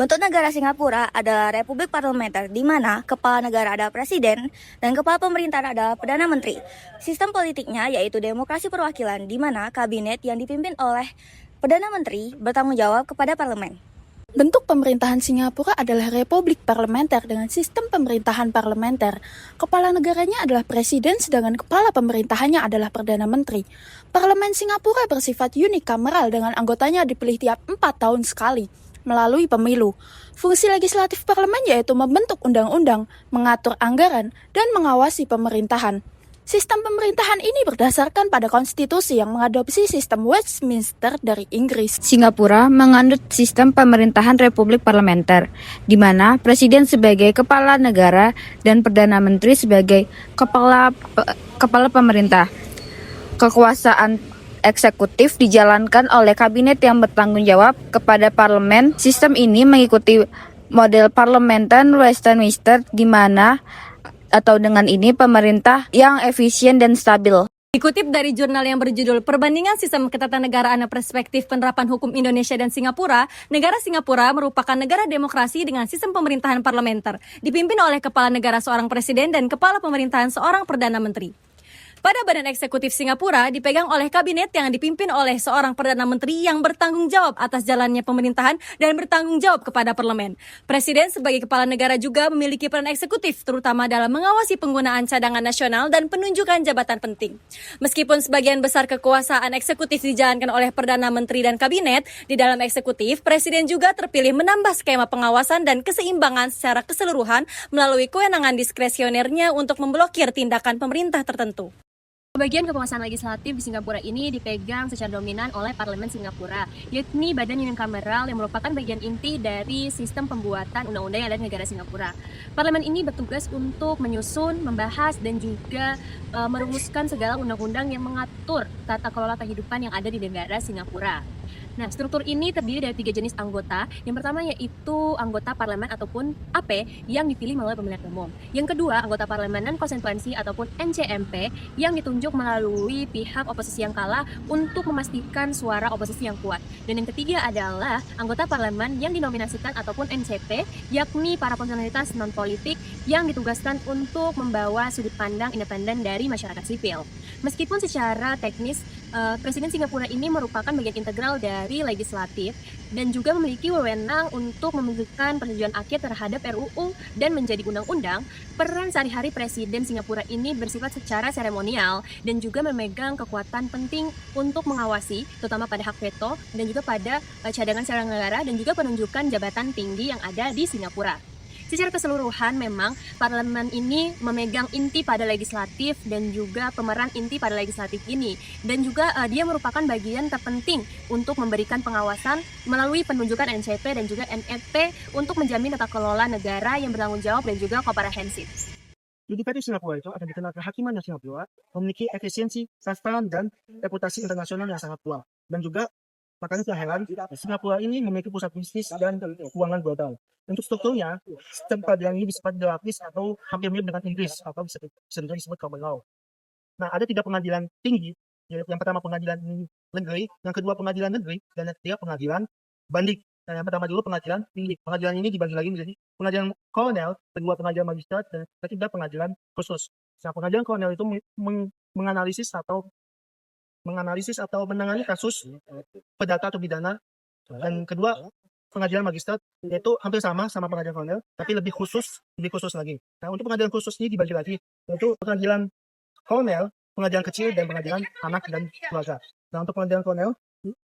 Bentuk negara Singapura adalah republik parlementer di mana kepala negara adalah presiden dan kepala pemerintahan adalah perdana menteri. Sistem politiknya yaitu demokrasi perwakilan di mana kabinet yang dipimpin oleh perdana menteri bertanggung jawab kepada parlemen. Bentuk pemerintahan Singapura adalah republik parlementer dengan sistem pemerintahan parlementer. Kepala negaranya adalah presiden sedangkan kepala pemerintahannya adalah perdana menteri. Parlemen Singapura bersifat unikameral dengan anggotanya dipilih tiap 4 tahun sekali melalui pemilu. Fungsi legislatif parlemen yaitu membentuk undang-undang, mengatur anggaran, dan mengawasi pemerintahan. Sistem pemerintahan ini berdasarkan pada konstitusi yang mengadopsi sistem Westminster dari Inggris. Singapura menganut sistem pemerintahan republik parlementer, di mana presiden sebagai kepala negara dan perdana menteri sebagai kepala pemerintah. Kekuasaan eksekutif dijalankan oleh kabinet yang bertanggung jawab kepada parlemen. Sistem ini mengikuti model parlementen Westminster di mana atau dengan ini pemerintah yang efisien dan stabil. Dikutip dari jurnal yang berjudul Perbandingan Sistem Ketatanegaraan dan Perspektif Penerapan Hukum Indonesia dan Singapura, negara Singapura merupakan negara demokrasi dengan sistem pemerintahan parlementer, dipimpin oleh kepala negara seorang presiden dan kepala pemerintahan seorang perdana menteri. Pada badan eksekutif Singapura dipegang oleh kabinet yang dipimpin oleh seorang perdana menteri yang bertanggung jawab atas jalannya pemerintahan dan bertanggung jawab kepada parlemen. Presiden sebagai kepala negara juga memiliki peran eksekutif terutama dalam mengawasi penggunaan cadangan nasional dan penunjukan jabatan penting. Meskipun sebagian besar kekuasaan eksekutif dijalankan oleh perdana menteri dan kabinet, di dalam eksekutif presiden juga terpilih menambah skema pengawasan dan keseimbangan secara keseluruhan melalui kewenangan diskresionernya untuk memblokir tindakan pemerintah tertentu. Bagian kekuasaan legislatif di Singapura ini dipegang secara dominan oleh Parlemen Singapura, yakni badan unikameral yang merupakan bagian inti dari sistem pembuatan undang-undang yang ada di negara Singapura. Parlemen ini bertugas untuk menyusun, membahas, dan juga merumuskan segala undang-undang yang mengatur tata kelola kehidupan yang ada di negara Singapura. Nah, struktur ini terdiri dari 3 jenis anggota. Yang pertama yaitu anggota parlemen ataupun AP yang dipilih melalui pemilihan umum. Yang kedua, anggota parlemen non-konstituensi ataupun NCMP yang ditunjuk melalui pihak oposisi yang kalah untuk memastikan suara oposisi yang kuat. Dan yang ketiga adalah anggota parlemen yang dinominasikan ataupun NCP, yakni para personalitas non-politik yang ditugaskan untuk membawa sudut pandang independen dari masyarakat sipil. Meskipun secara teknis Presiden Singapura ini merupakan bagian integral dari legislatif dan juga memiliki wewenang untuk memberikan persetujuan akhir terhadap RUU dan menjadi undang-undang. Peran sehari-hari Presiden Singapura ini bersifat secara seremonial dan juga memegang kekuatan penting untuk mengawasi, terutama pada hak veto dan juga pada cadangan negara dan juga penunjukan jabatan tinggi yang ada di Singapura. Secara keseluruhan memang parlemen ini memegang inti pada legislatif dan juga pemeran inti pada legislatif ini. Dan juga dia merupakan bagian terpenting untuk memberikan pengawasan melalui penunjukan NCP dan juga NFP untuk menjamin tata kelola negara yang bertanggung jawab dan juga komprehensif. Yudikatif Singapura itu akan dikenal kehakiman yang Singapura memiliki efisiensi, transparan, dan reputasi internasional yang sangat kuat. Dan juga makanya tidak heran, Singapura ini memiliki pusat bisnis dan keuangan global. Untuk strukturnya, sistem peradilan ini bersifat hierarkis atau hampir mirip dengan Inggris atau bisa disebut common law. Nah, ada 3 pengadilan tinggi, yaitu yang pertama pengadilan negeri, yang kedua pengadilan negeri, dan yang ketiga pengadilan banding. Nah, yang pertama dulu pengadilan tinggi. Pengadilan ini dibagi lagi menjadi pengadilan kolonel, kedua pengadilan magistrat, dan ketiga pengadilan khusus. Nah, pengadilan kolonel itu menganalisis atau menangani kasus perdata atau pidana. Dan kedua pengadilan magistrat yaitu hampir sama pengadilan kolonel tapi lebih khusus lagi. Nah, untuk pengadilan khusus ini dibagi lagi yaitu pengadilan kolonel, pengadilan kecil, dan pengadilan anak dan keluarga. Nah, untuk pengadilan kolonel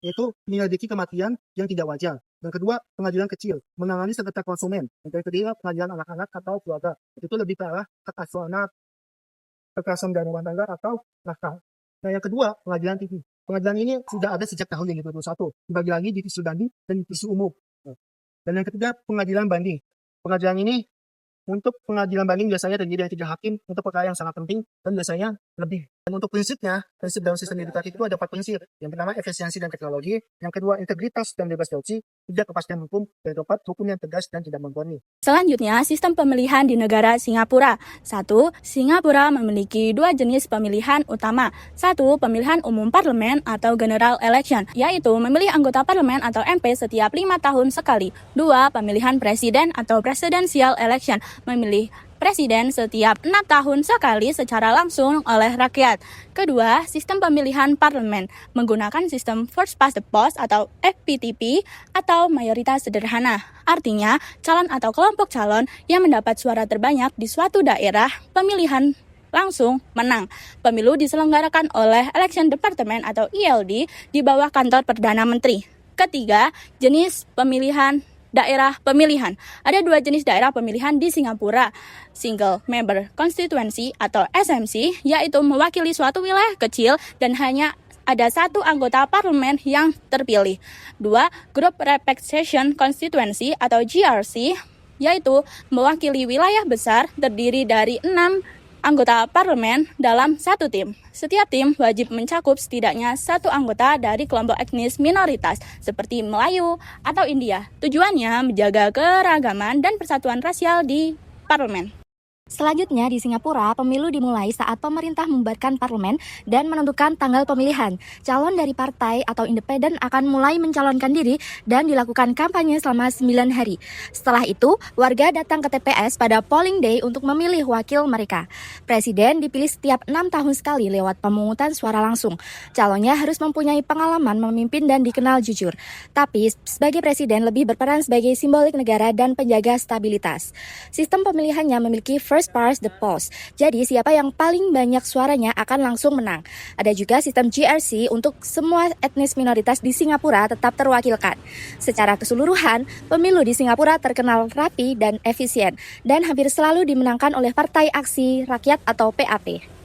yaitu menyelidiki kematian yang tidak wajar. Dan kedua, pengadilan kecil menangani sengketa konsumen. Dan ketiga, pengadilan anak-anak atau keluarga. Itu lebih ke arah hak asuh anak, kekerasan dalam rumah tangga atau nakal. Nah, yang kedua, pengadilan tinggi. Pengadilan ini sudah ada sejak tahun 2021. Dibagi lagi divisi banding dan divisi umum. Dan yang ketiga, pengadilan banding. Pengadilan ini untuk pengadilan banding biasanya terdiri dari 3 hakim untuk perkara yang sangat penting dan biasanya lebih. Dan untuk prinsip dalam sistem yudikatif itu ada 4 prinsip. Yang pertama, efisiensi dan teknologi. Yang kedua, integritas dan bebas korupsi. Tiga, kepastian hukum. Dan keempat, hukum yang tegas dan tidak menggoni. Selanjutnya, sistem pemilihan di negara Singapura. 1. Singapura memiliki 2 jenis pemilihan utama. 1. Pemilihan umum parlemen atau general election, yaitu memilih anggota parlemen atau MP setiap 5 tahun sekali. 2. Pemilihan presiden atau presidential election, memilih presiden setiap 6 tahun sekali secara langsung oleh rakyat. Kedua, sistem pemilihan parlemen menggunakan sistem first past the post atau FPTP atau mayoritas sederhana. Artinya, calon atau kelompok calon yang mendapat suara terbanyak di suatu daerah pemilihan langsung menang. Pemilu diselenggarakan oleh Election Department atau ELD di bawah kantor Perdana Menteri. Ketiga, jenis pemilihan daerah pemilihan. Ada 2 jenis daerah pemilihan di Singapura. Single Member Constituency atau SMC, yaitu mewakili suatu wilayah kecil dan hanya ada 1 anggota parlemen yang terpilih. 2. Group Representation Constituency atau GRC, yaitu mewakili wilayah besar terdiri dari 6 anggota parlemen dalam 1 tim. Setiap tim wajib mencakup setidaknya 1 anggota dari kelompok etnis minoritas seperti Melayu atau India. Tujuannya menjaga keragaman dan persatuan rasial di parlemen. Selanjutnya di Singapura, pemilu dimulai saat pemerintah membubarkan parlemen dan menentukan tanggal pemilihan. Calon dari partai atau independen akan mulai mencalonkan diri dan dilakukan kampanye selama 9 hari. Setelah itu, warga datang ke TPS pada polling day untuk memilih wakil mereka. Presiden dipilih setiap 6 tahun sekali lewat pemungutan suara langsung. Calonnya harus mempunyai pengalaman memimpin dan dikenal jujur. Tapi, sebagai presiden lebih berperan sebagai simbolik negara dan penjaga stabilitas. Sistem pemilihannya memiliki first past the post. Jadi siapa yang paling banyak suaranya akan langsung menang. Ada juga sistem GRC untuk semua etnis minoritas di Singapura tetap terwakilkan. Secara keseluruhan, pemilu di Singapura terkenal rapi dan efisien dan hampir selalu dimenangkan oleh Partai Aksi Rakyat atau PAP.